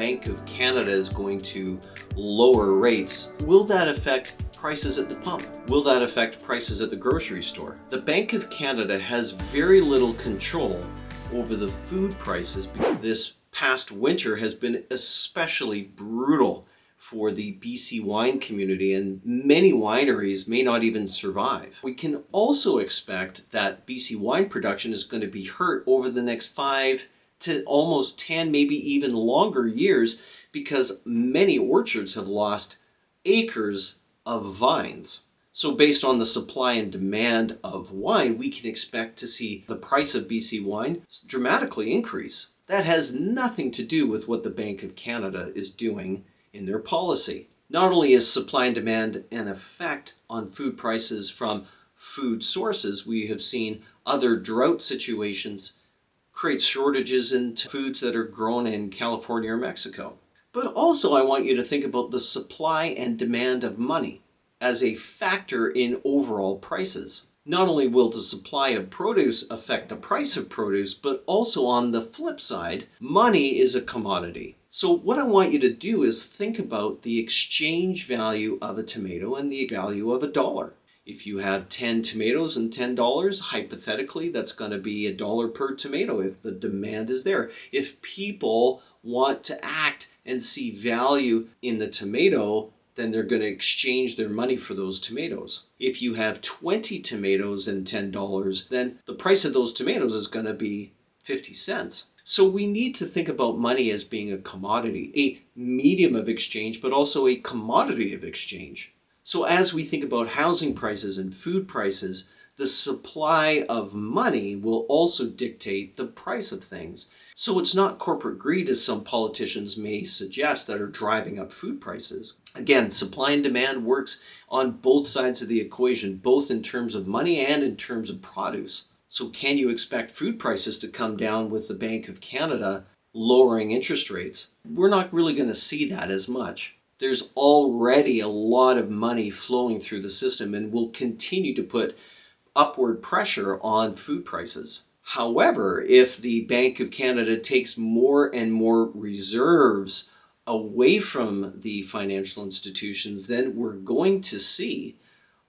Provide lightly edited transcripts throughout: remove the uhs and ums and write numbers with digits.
Bank of Canada is going to lower rates, will that affect prices at the pump? Will that affect prices at the grocery store? The Bank of Canada has very little control over the food prices. This past winter has been especially brutal for the BC wine community, and many wineries may not even survive. We can also expect that BC wine production is going to be hurt over the next 5 to almost 10, maybe even longer years, because many orchards have lost acres of vines. So based on the supply and demand of wine, we can expect to see the price of BC wine dramatically increase. That has nothing to do with what the Bank of Canada is doing in their policy. Not only is supply and demand an effect on food prices from food sources, we have seen other drought situations create shortages in foods that are grown in California or Mexico. But also I want you to think about the supply and demand of money as a factor in overall prices. Not only will the supply of produce affect the price of produce, but also on the flip side, money is a commodity. So what I want you to do is think about the exchange value of a tomato and the value of $1. If you have 10 tomatoes and $10, hypothetically, that's going to be $1 per tomato if the demand is there. If people want to act and see value in the tomato, then they're going to exchange their money for those tomatoes. If you have 20 tomatoes and $10, then the price of those tomatoes is going to be 50 cents. So we need to think about money as being a commodity, a medium of exchange, but also a commodity of exchange. So as we think about housing prices and food prices, the supply of money will also dictate the price of things. So it's not corporate greed, as some politicians may suggest, that are driving up food prices. Again, supply and demand works on both sides of the equation, both in terms of money and in terms of produce. So can you expect food prices to come down with the Bank of Canada lowering interest rates? We're not really going to see that as much. There's already a lot of money flowing through the system and will continue to put upward pressure on food prices. However, if the Bank of Canada takes more and more reserves away from the financial institutions, then we're going to see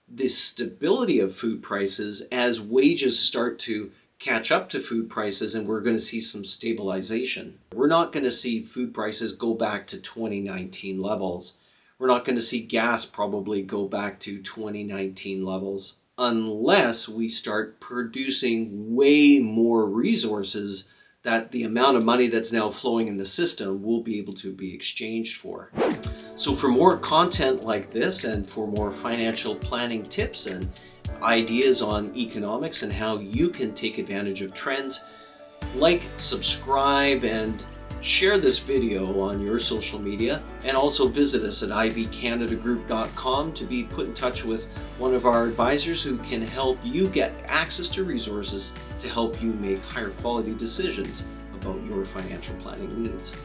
the stability of food prices as wages start to catch up to food prices, and we're going to see some stabilization. We're not going to see food prices go back to 2019 levels. We're not going to see gas probably go back to 2019 levels unless we start producing way more resources that the amount of money that's now flowing in the system will be able to be exchanged for. So for more content like this and for more financial planning tips and ideas on economics and how you can take advantage of trends, like, subscribe, and share this video on your social media, and also visit us at IBCanadagroup.com to be put in touch with one of our advisors who can help you get access to resources to help you make higher quality decisions about your financial planning needs.